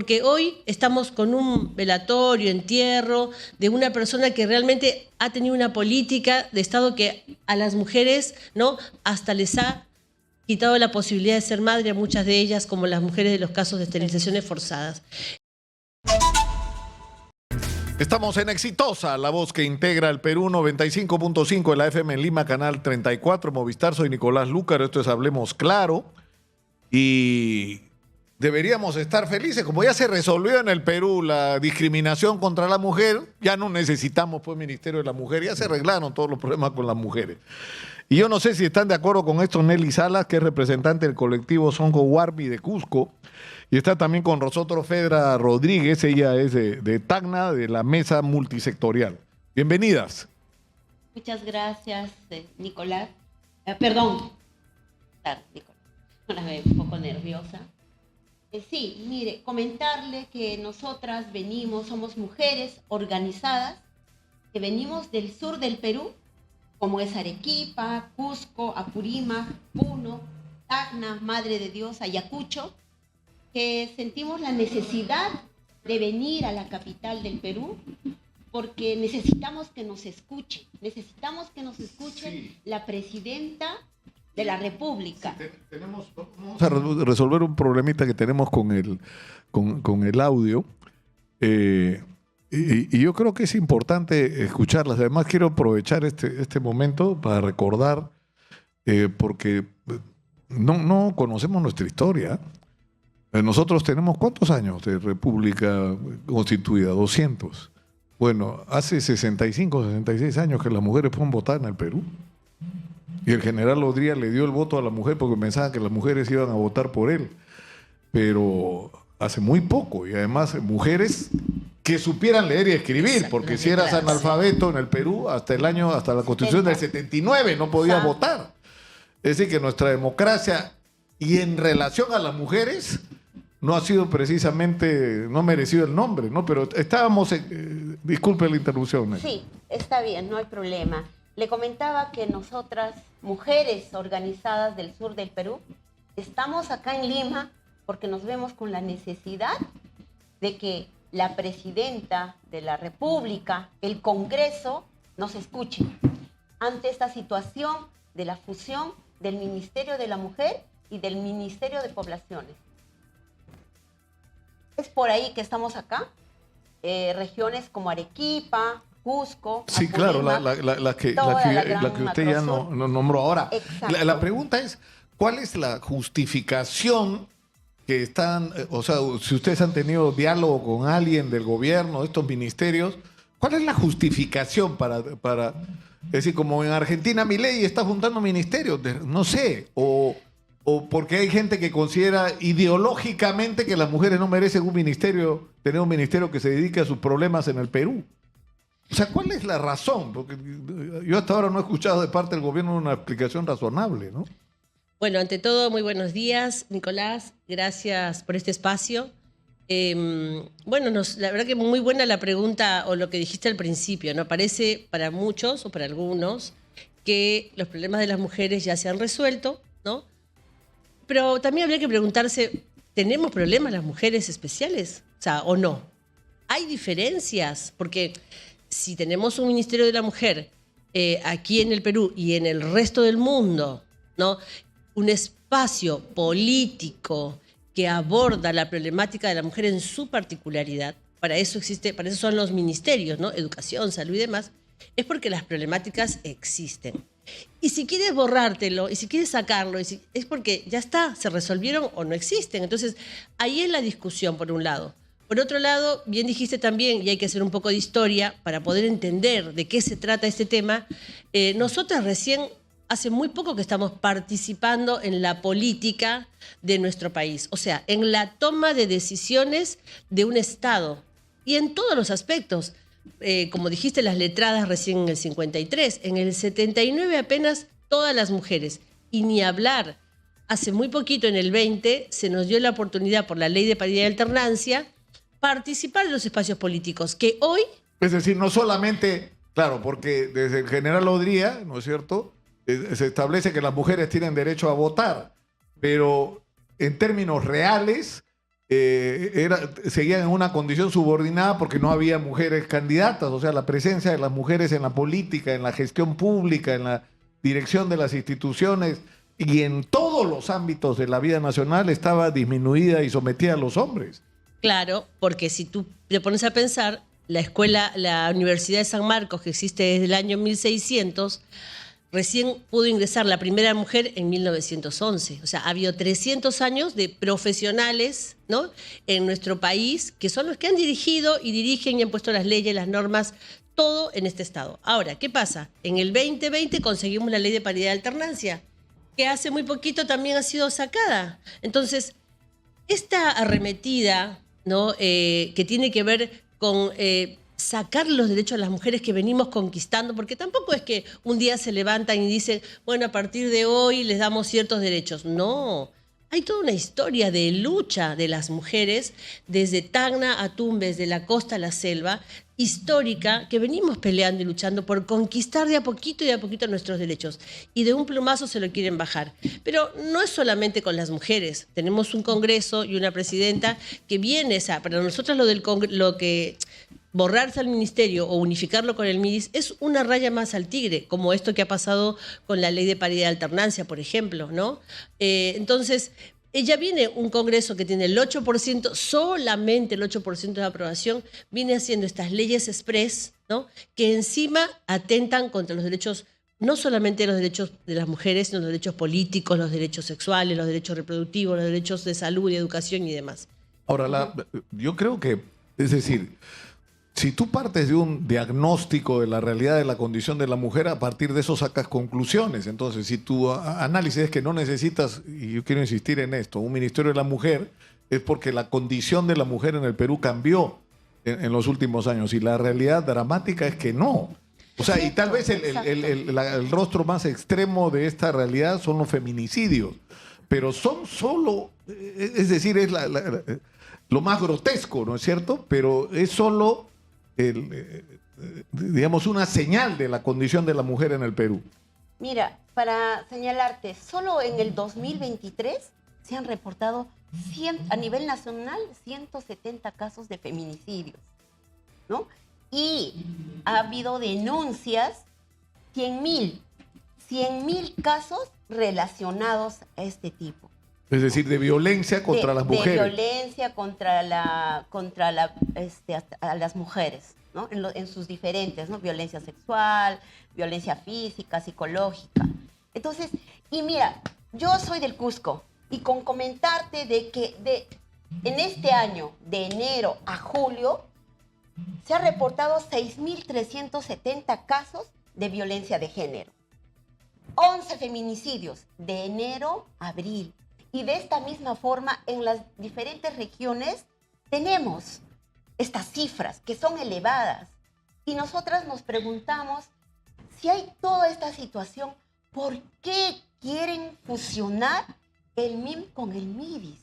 porque hoy estamos con un velatorio, entierro de una persona que realmente ha tenido una política de Estado que a las mujeres, ¿no?, hasta les ha quitado la posibilidad de ser madre a muchas de ellas, como las mujeres de los casos de esterilizaciones forzadas. Estamos en Exitosa, la voz que integra el Perú, 95.5 de la FM en Lima, canal 34, Movistar. Soy Nicolás Lúcar, esto es Hablemos Claro. Y deberíamos estar felices, como ya se resolvió en el Perú la discriminación contra la mujer, ya no necesitamos pues Ministerio de la Mujer, ya se arreglaron todos los problemas con las mujeres. Y yo no sé si están de acuerdo con esto Nelly Salas, que es representante del colectivo Songo Warmi de Cusco, y está también con nosotros Fedra Rodríguez, ella es de Tacna, de la Mesa Multisectorial. Bienvenidas. Muchas gracias, Nicolás. Perdón, Nicolás, ahora me un poco nerviosa. Sí, mire, comentarle que nosotras somos mujeres organizadas, que venimos del sur del Perú, como es Arequipa, Cusco, Apurímac, Puno, Tacna, Madre de Dios, Ayacucho, que sentimos la necesidad de venir a la capital del Perú porque necesitamos que nos escuche la presidenta de la República. Sí, vamos a resolver un problemita que tenemos con el audio. Y yo creo que es importante escucharlas. Además, quiero aprovechar este momento para recordar, porque no conocemos nuestra historia. Nosotros tenemos ¿cuántos años de república constituida? 200. Bueno, hace 65, 66 años que las mujeres fueron votar en el Perú. Y el general Odría le dio el voto a la mujer porque pensaba que las mujeres iban a votar por él. Pero hace muy poco. Y además mujeres que supieran leer y escribir, porque si eras analfabeto en el Perú, hasta la Constitución del 79 no podías votar. Es decir, que nuestra democracia, y en relación a las mujeres, no ha sido precisamente, no ha merecido el nombre, ¿no? Pero estábamos, disculpe la interrupción. Sí, está bien, no hay problema. Le comentaba que nosotras, mujeres organizadas del sur del Perú, estamos acá en Lima porque nos vemos con la necesidad de que la presidenta de la República, el Congreso, nos escuche ante esta situación de la fusión del Ministerio de la Mujer y del Ministerio de Poblaciones. Es por ahí que estamos acá, regiones como Arequipa, Cusco. Sí, Apurímac, claro, la que usted ya no nombró ahora. La pregunta es, ¿cuál es la justificación que están, o sea, si ustedes han tenido diálogo con alguien del gobierno, de estos ministerios, cuál es la justificación para es decir, como en Argentina Milei está juntando ministerios, no sé, o porque hay gente que considera ideológicamente que las mujeres no merecen tener un ministerio que se dedique a sus problemas en el Perú? O sea, ¿cuál es la razón? Porque yo hasta ahora no he escuchado de parte del gobierno una explicación razonable, ¿no? Bueno, ante todo, muy buenos días, Nicolás. Gracias por este espacio. Bueno, la verdad que muy buena la pregunta o lo que dijiste al principio, ¿no? Parece para muchos o para algunos que los problemas de las mujeres ya se han resuelto, ¿no? Pero también habría que preguntarse, ¿tenemos problemas las mujeres especiales? O sea, ¿o no? ¿Hay diferencias? Porque si tenemos un Ministerio de la Mujer aquí en el Perú y en el resto del mundo, ¿no?, un espacio político que aborda la problemática de la mujer en su particularidad, para eso son los ministerios, ¿no?, educación, salud y demás, es porque las problemáticas existen. Y si quieres borrártelo, y si quieres sacarlo, es porque ya está, se resolvieron o no existen. Entonces, ahí es la discusión, por un lado. Por otro lado, bien dijiste también, y hay que hacer un poco de historia para poder entender de qué se trata este tema, nosotras recién, hace muy poco que estamos participando en la política de nuestro país, o sea, en la toma de decisiones de un Estado, y en todos los aspectos. Como dijiste, las letradas recién en el 53, en el 79 apenas todas las mujeres, y ni hablar, hace muy poquito en el 20 se nos dio la oportunidad por la ley de paridad y alternancia participar en los espacios políticos, que hoy... Es decir, no solamente, claro, porque desde el general Odría, ¿no es cierto?, se establece que las mujeres tienen derecho a votar, pero en términos reales, seguían en una condición subordinada porque no había mujeres candidatas. O sea, la presencia de las mujeres en la política, en la gestión pública, en la dirección de las instituciones y en todos los ámbitos de la vida nacional estaba disminuida y sometida a los hombres. Claro, porque si tú te pones a pensar, la Universidad de San Marcos, que existe desde el año 1600, recién pudo ingresar la primera mujer en 1911. O sea, ha habido 300 años de profesionales, ¿no?, en nuestro país, que son los que han dirigido y dirigen y han puesto las leyes, las normas, todo en este estado. Ahora, ¿qué pasa? En el 2020 conseguimos la ley de paridad de alternancia, que hace muy poquito también ha sido sacada. Entonces, esta arremetida, ¿no?, que tiene que ver con sacar los derechos a las mujeres que venimos conquistando, porque tampoco es que un día se levantan y dicen, bueno, a partir de hoy les damos ciertos derechos. No, hay toda una historia de lucha de las mujeres desde Tacna a Tumbes, de la costa a la selva, histórica, que venimos peleando y luchando por conquistar de a poquito nuestros derechos. Y de un plumazo se lo quieren bajar. Pero no es solamente con las mujeres. Tenemos un Congreso y una presidenta que viene, o sea, para nosotros lo que borrarse al ministerio o unificarlo con el MIDIS es una raya más al tigre, como esto que ha pasado con la ley de paridad de alternancia, por ejemplo, ¿no? Entonces, ella viene un Congreso que tiene el 8%, solamente el 8% de aprobación, viene haciendo estas leyes express, ¿no?, que encima atentan contra los derechos, no solamente los derechos de las mujeres, sino los derechos políticos, los derechos sexuales, los derechos reproductivos, los derechos de salud y educación y demás. Ahora, yo creo que, es decir, si tú partes de un diagnóstico de la realidad de la condición de la mujer, a partir de eso sacas conclusiones. Entonces, si tu análisis es que no necesitas, y yo quiero insistir en esto, un Ministerio de la Mujer, es porque la condición de la mujer en el Perú cambió en los últimos años. Y la realidad dramática es que no. O sea, y tal vez el rostro más extremo de esta realidad son los feminicidios. Pero son solo, es decir, es lo más grotesco, ¿no es cierto? Pero es solo digamos, una señal de la condición de la mujer en el Perú. Mira, para señalarte, solo en el 2023 se han reportado a nivel nacional 170 casos de feminicidios, ¿no? Y ha habido denuncias, 100.000 casos relacionados a este tipo. Es decir, de violencia contra las mujeres. De violencia contra a las mujeres, ¿no? En sus diferentes, ¿no? Violencia sexual, violencia física, psicológica. Entonces, y mira, yo soy del Cusco y con comentarte de que en este año, de enero a julio, se ha reportado 6.370 casos de violencia de género. 11 feminicidios de enero a abril. Y de esta misma forma, en las diferentes regiones tenemos estas cifras que son elevadas. Y nosotras nos preguntamos, si hay toda esta situación, ¿por qué quieren fusionar el MIM con el MIDIS?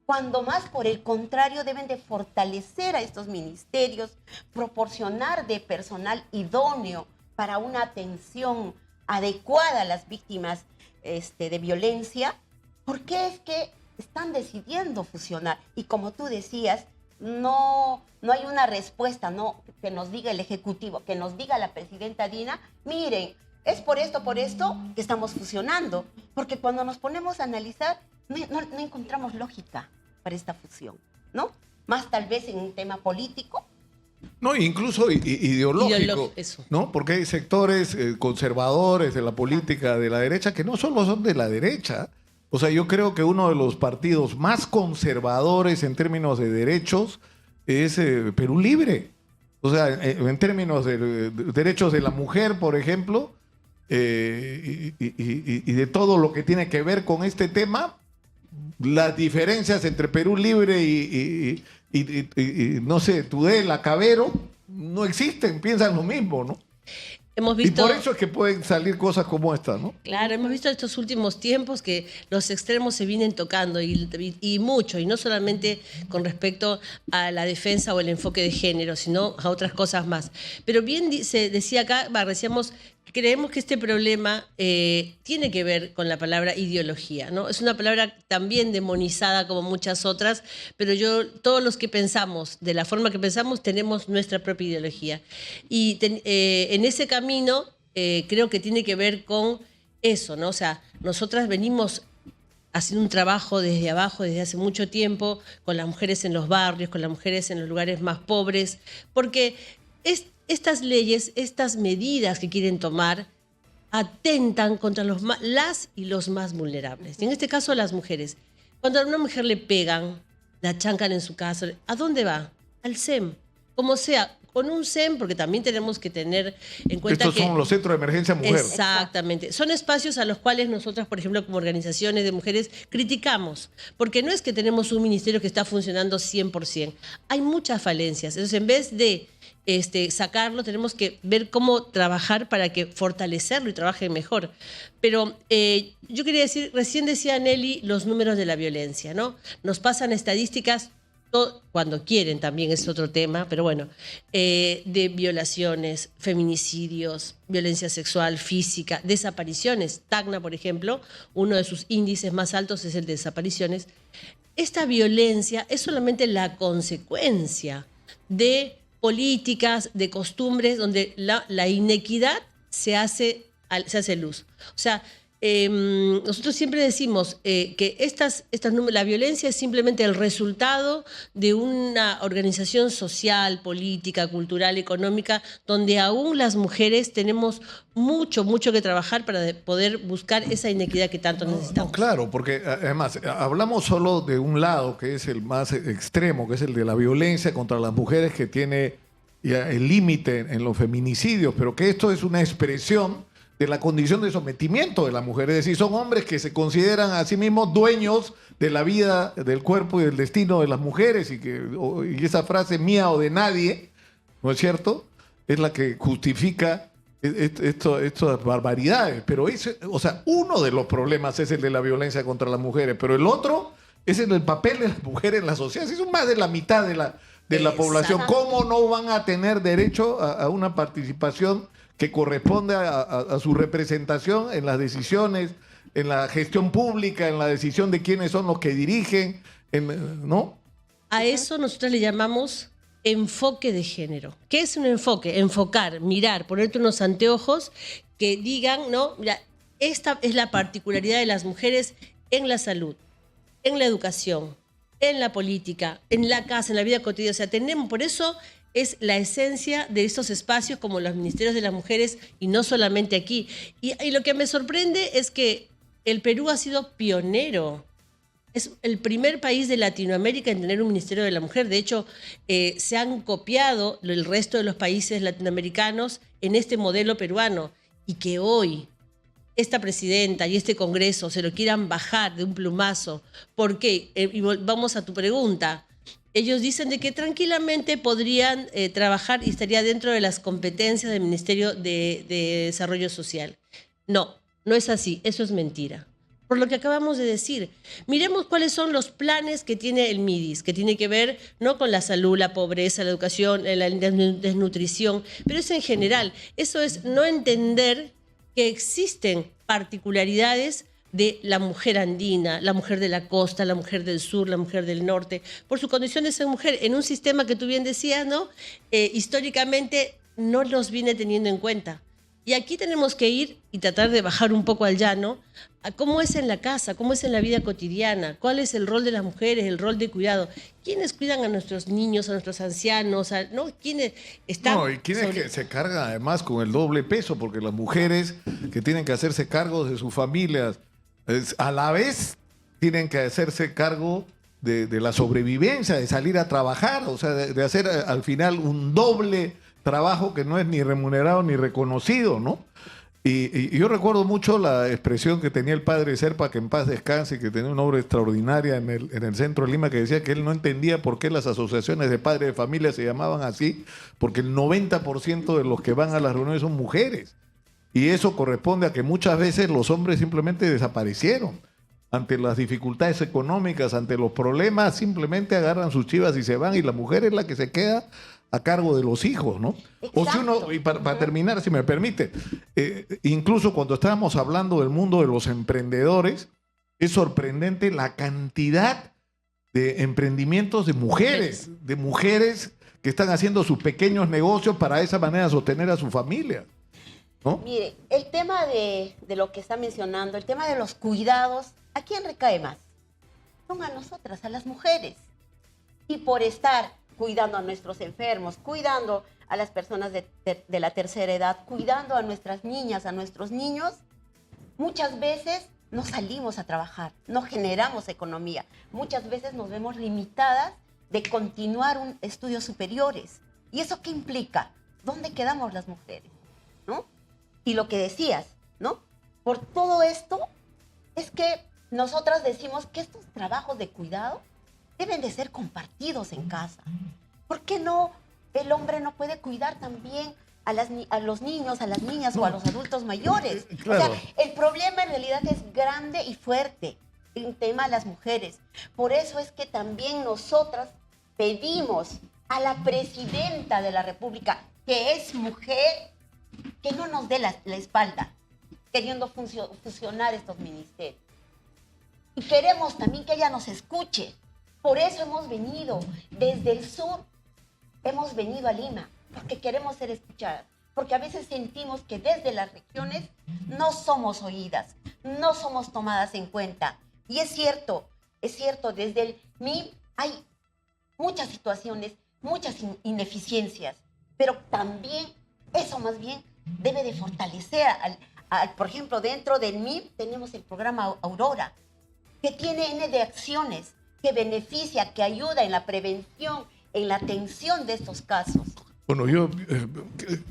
Cuando más, por el contrario, deben de fortalecer a estos ministerios, proporcionar de personal idóneo para una atención adecuada a las víctimas de violencia. ¿Por qué es que están decidiendo fusionar? Y como tú decías, no hay una respuesta, no que nos diga el Ejecutivo, que nos diga la presidenta Dina, miren, es por esto que estamos fusionando. Porque cuando nos ponemos a analizar, no encontramos lógica para esta fusión, ¿no? Más tal vez en un tema político. No, incluso ideológico, ¿no? Porque hay sectores conservadores de la política de la derecha que no solo son de la derecha. O sea, yo creo que uno de los partidos más conservadores en términos de derechos es Perú Libre. O sea, en términos de derechos de la mujer, por ejemplo, y de todo lo que tiene que ver con este tema, las diferencias entre Perú Libre y no sé, Tudela, Cabero, no existen, piensan lo mismo, ¿no? Hemos visto, y por eso es que pueden salir cosas como esta, ¿no? Claro, hemos visto estos últimos tiempos que los extremos se vienen tocando y mucho, y no solamente con respecto a la defensa o el enfoque de género, sino a otras cosas más. Pero bien se decía acá, decíamos creemos que este problema tiene que ver con la palabra ideología, ¿no? Es una palabra también demonizada como muchas otras, pero todos los que pensamos de la forma que pensamos tenemos nuestra propia ideología. Y en ese camino creo que tiene que ver con eso, ¿no? O sea, nosotras venimos haciendo un trabajo desde abajo desde hace mucho tiempo con las mujeres en los barrios, con las mujeres en los lugares más pobres, porque estas leyes, estas medidas que quieren tomar, atentan contra las y los más vulnerables. Y en este caso, las mujeres. Cuando a una mujer le pegan, la chancan en su casa, ¿a dónde va? Al SEM. Como sea, con un SEM, porque también tenemos que tener en cuenta Estos son los centros de emergencia mujer. Exactamente. Son espacios a los cuales nosotras, por ejemplo, como organizaciones de mujeres, criticamos. Porque no es que tenemos un ministerio que está funcionando 100%. Hay muchas falencias. Entonces, en vez de sacarlo, tenemos que ver cómo trabajar para que fortalecerlo y trabaje mejor. Pero yo quería decir, recién decía Nelly los números de la violencia, ¿no? Nos pasan estadísticas cuando quieren, también es otro tema, pero bueno, de violaciones, feminicidios, violencia sexual, física, desapariciones. Tacna, por ejemplo, uno de sus índices más altos es el de desapariciones. Esta violencia es solamente la consecuencia de políticas, de costumbres, donde la inequidad se hace luz. O sea, nosotros siempre decimos que la violencia es simplemente el resultado de una organización social, política, cultural, económica, donde aún las mujeres tenemos mucho que trabajar para poder buscar esa inequidad que tanto necesitamos. No, claro, porque además hablamos solo de un lado, que es el más extremo, que es el de la violencia contra las mujeres, que tiene ya el límite en los feminicidios, pero que esto es una expresión de la condición de sometimiento de la mujer. Es decir, son hombres que se consideran a sí mismos dueños de la vida, del cuerpo y del destino de las mujeres, y esa frase mía o de nadie, ¿no es cierto?, es la que justifica estas barbaridades. Pero uno de los problemas es el de la violencia contra las mujeres, pero el otro es el del papel de las mujeres en la sociedad. Si son más de la mitad de la población, ¿cómo no van a tener derecho a una participación que corresponde a su representación en las decisiones, en la gestión pública, en la decisión de quiénes son los que dirigen, ¿no? A eso nosotros le llamamos enfoque de género. ¿Qué es un enfoque? Enfocar, mirar, ponerte unos anteojos que digan, ¿no? Mira, esta es la particularidad de las mujeres en la salud, en la educación, en la política, en la casa, en la vida cotidiana. O sea, por eso es la esencia de estos espacios como los ministerios de las mujeres, y no solamente aquí. Y lo que me sorprende es que el Perú ha sido pionero. Es el primer país de Latinoamérica en tener un ministerio de la mujer. De hecho, se han copiado el resto de los países latinoamericanos en este modelo peruano. Y que hoy esta presidenta y este Congreso se lo quieran bajar de un plumazo. ¿Por qué? Y vamos a tu pregunta. Ellos dicen de que tranquilamente podrían trabajar y estaría dentro de las competencias del Ministerio de Desarrollo Social. No, no es así, eso es mentira. Por lo que acabamos de decir, miremos cuáles son los planes que tiene el MIDIS, que tiene que ver no con la salud, la pobreza, la educación, la desnutrición, pero es en general. Eso es no entender que existen particularidades de la mujer andina, la mujer de la costa, la mujer del sur, la mujer del norte, por su condición de ser mujer, en un sistema que tú bien decías, ¿no? Históricamente no los viene teniendo en cuenta. Y aquí tenemos que ir y tratar de bajar un poco al llano a cómo es en la casa, cómo es en la vida cotidiana, cuál es el rol de las mujeres, el rol de cuidado. ¿Quiénes cuidan a nuestros niños, a nuestros ancianos? ¿No? ¿Quiénes están? No, y quiénes que se cargan además con el doble peso, porque las mujeres que tienen que hacerse cargo de sus familias, a la vez tienen que hacerse cargo de la sobrevivencia, de salir a trabajar, o sea, de hacer al final un doble trabajo que no es ni remunerado ni reconocido, ¿no? Y yo recuerdo mucho la expresión que tenía el padre Serpa, que en paz descanse, que tenía una obra extraordinaria en el centro de Lima, que decía que él no entendía por qué las asociaciones de padres de familia se llamaban así, porque el 90% de los que van a las reuniones son mujeres. Y eso corresponde a que muchas veces los hombres simplemente desaparecieron. Ante las dificultades económicas, ante los problemas, simplemente agarran sus chivas y se van, y la mujer es la que se queda a cargo de los hijos, ¿no? O si uno, y para terminar, si me permite, incluso cuando estábamos hablando del mundo de los emprendedores, es sorprendente la cantidad de emprendimientos de mujeres que están haciendo sus pequeños negocios para de esa manera sostener a su familia, ¿no? Mire, el tema de lo que está mencionando, el tema de los cuidados, ¿a quién recae más? Son a nosotras, a las mujeres. Y por estar cuidando a nuestros enfermos, cuidando a las personas de la tercera edad, cuidando a nuestras niñas, a nuestros niños, muchas veces no salimos a trabajar, no generamos economía. Muchas veces nos vemos limitadas de continuar estudios superiores. ¿Y eso qué implica? ¿Dónde quedamos las mujeres? ¿No? Y lo que decías, ¿no? Por todo esto es que nosotras decimos que estos trabajos de cuidado deben de ser compartidos en casa. ¿Por qué no el hombre no puede cuidar también a los niños, a las niñas o a los adultos mayores? Claro. O sea, el problema en realidad es grande y fuerte en tema de las mujeres. Por eso es que también nosotras pedimos a la presidenta de la República, que es mujer, que no nos dé la espalda queriendo fusionar estos ministerios. Y queremos también que ella nos escuche. Por eso hemos venido desde el sur, hemos venido a Lima, porque queremos ser escuchadas, porque a veces sentimos que desde las regiones no somos oídas, no somos tomadas en cuenta. Y es cierto, desde el MIP hay muchas situaciones, muchas ineficiencias, pero también eso más bien debe de fortalecer, por ejemplo, dentro del MIP tenemos el programa Aurora, que tiene N de acciones, que beneficia, que ayuda en la prevención, en la atención de estos casos. Bueno, yo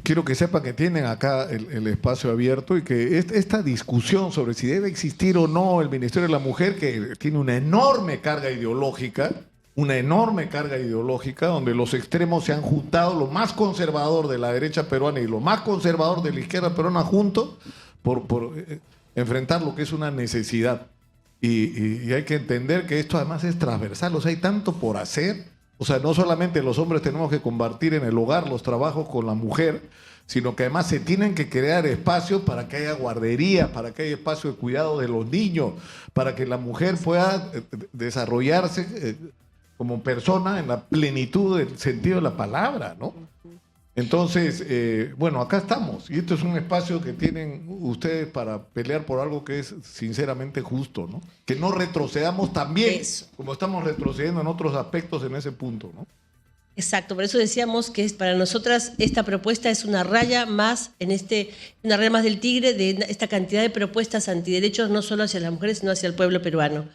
quiero que sepan que tienen acá el espacio abierto y que esta discusión sobre si debe existir o no el Ministerio de la Mujer, que tiene una enorme carga ideológica, donde los extremos se han juntado, lo más conservador de la derecha peruana y lo más conservador de la izquierda peruana juntos por enfrentar lo que es una necesidad. Y hay que entender que esto además es transversal, o sea, hay tanto por hacer. O sea, no solamente los hombres tenemos que compartir en el hogar los trabajos con la mujer, sino que además se tienen que crear espacios para que haya guarderías, para que haya espacio de cuidado de los niños, para que la mujer pueda desarrollarse como persona en la plenitud del sentido de la palabra, ¿no? Entonces, bueno, acá estamos. Y esto es un espacio que tienen ustedes para pelear por algo que es sinceramente justo, ¿no? Que no retrocedamos también, como estamos retrocediendo en otros aspectos en ese punto, ¿no? Exacto, por eso decíamos que para nosotras esta propuesta es una raya más una raya más del tigre de esta cantidad de propuestas antiderechos, no solo hacia las mujeres, sino hacia el pueblo peruano.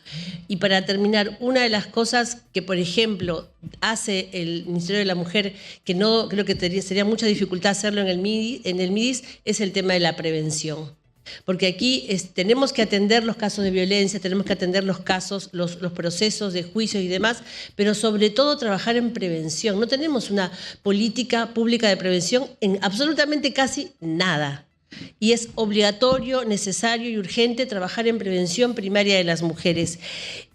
Y para terminar, una de las cosas que, por ejemplo, hace el Ministerio de la Mujer, que no creo que sería mucha dificultad hacerlo en el MIDIS, es el tema de la prevención. Porque aquí tenemos que atender los casos de violencia, tenemos que atender los casos, los procesos de juicios y demás, pero sobre todo trabajar en prevención. No tenemos una política pública de prevención en absolutamente casi nada. Y es obligatorio, necesario y urgente trabajar en prevención primaria de las mujeres.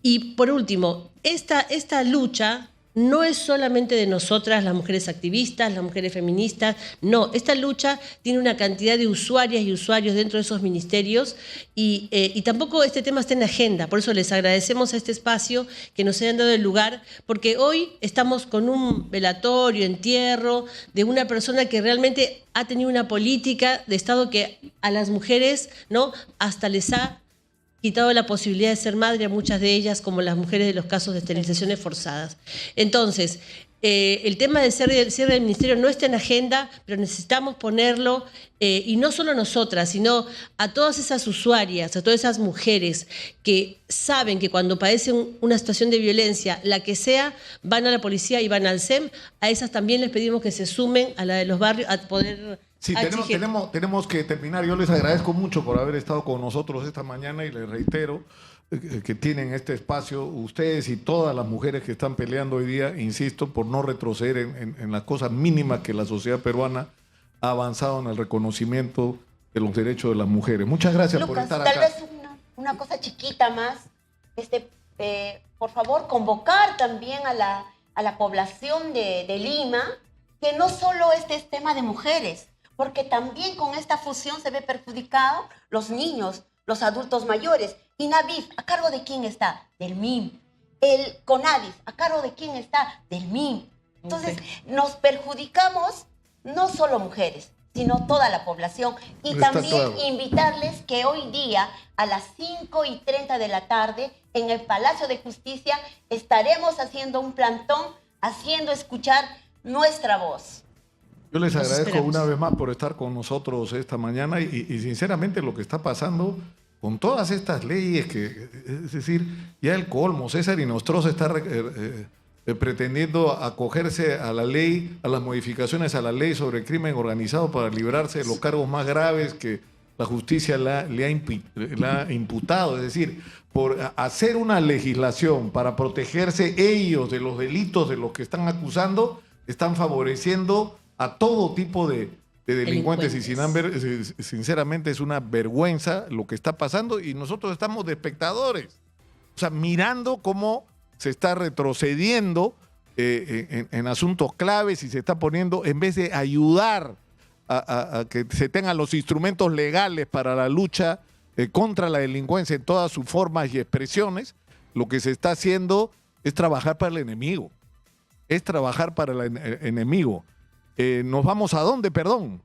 Y por último, esta lucha no es solamente de nosotras, las mujeres activistas, las mujeres feministas, no. Esta lucha tiene una cantidad de usuarias y usuarios dentro de esos ministerios y tampoco este tema está en la agenda. Por eso les agradecemos a este espacio que nos hayan dado el lugar, porque hoy estamos con un velatorio, entierro de una persona que realmente ha tenido una política de Estado que a las mujeres, ¿no?, hasta les ha quitado la posibilidad de ser madre a muchas de ellas, como las mujeres de los casos de esterilizaciones forzadas. Entonces, el tema del cierre del ministerio no está en agenda, pero necesitamos ponerlo, y no solo nosotras, sino a todas esas usuarias, a todas esas mujeres que saben que cuando padecen una situación de violencia, la que sea, van a la policía y van al SEM, a esas también les pedimos que se sumen a la de los barrios, a poder... Sí, tenemos que terminar. Yo les agradezco mucho por haber estado con nosotros esta mañana y les reitero que tienen este espacio, ustedes y todas las mujeres que están peleando hoy día, insisto, por no retroceder en las cosas mínimas que la sociedad peruana ha avanzado en el reconocimiento de los derechos de las mujeres. Muchas gracias, Lucas, por estar acá. Tal vez una cosa chiquita más, por favor, convocar también a la población de Lima, que no solo este es tema de mujeres, porque también con esta fusión se ve perjudicado los niños, los adultos mayores. INAVIF, ¿a cargo de quién está? Del MIM. El CONADIF, ¿a cargo de quién está? Del MIM. Entonces, nos perjudicamos no solo mujeres, sino toda la población. Y Está también claro. invitarles que hoy día, a las 5:30 de la tarde, en el Palacio de Justicia, estaremos haciendo un plantón, haciendo escuchar nuestra voz. Yo les Los agradezco esperamos. una vez más por estar con nosotros esta mañana y sinceramente lo que está pasando con todas estas leyes, es decir, ya el colmo, César Inostroza está pretendiendo acogerse a la ley, a las modificaciones a la ley sobre el crimen organizado para librarse de los cargos más graves que la justicia le ha imputado, es decir, por hacer una legislación para protegerse ellos de los delitos de los que están acusando, están favoreciendo a todo tipo de delincuentes. Y sinceramente es una vergüenza lo que está pasando y nosotros estamos de espectadores, o sea, mirando cómo se está retrocediendo en asuntos claves y se está poniendo, en vez de ayudar a que se tengan los instrumentos legales para la lucha contra la delincuencia en todas sus formas y expresiones, lo que se está haciendo es trabajar para el enemigo. Es trabajar para el enemigo. ¿Nos vamos a dónde, perdón?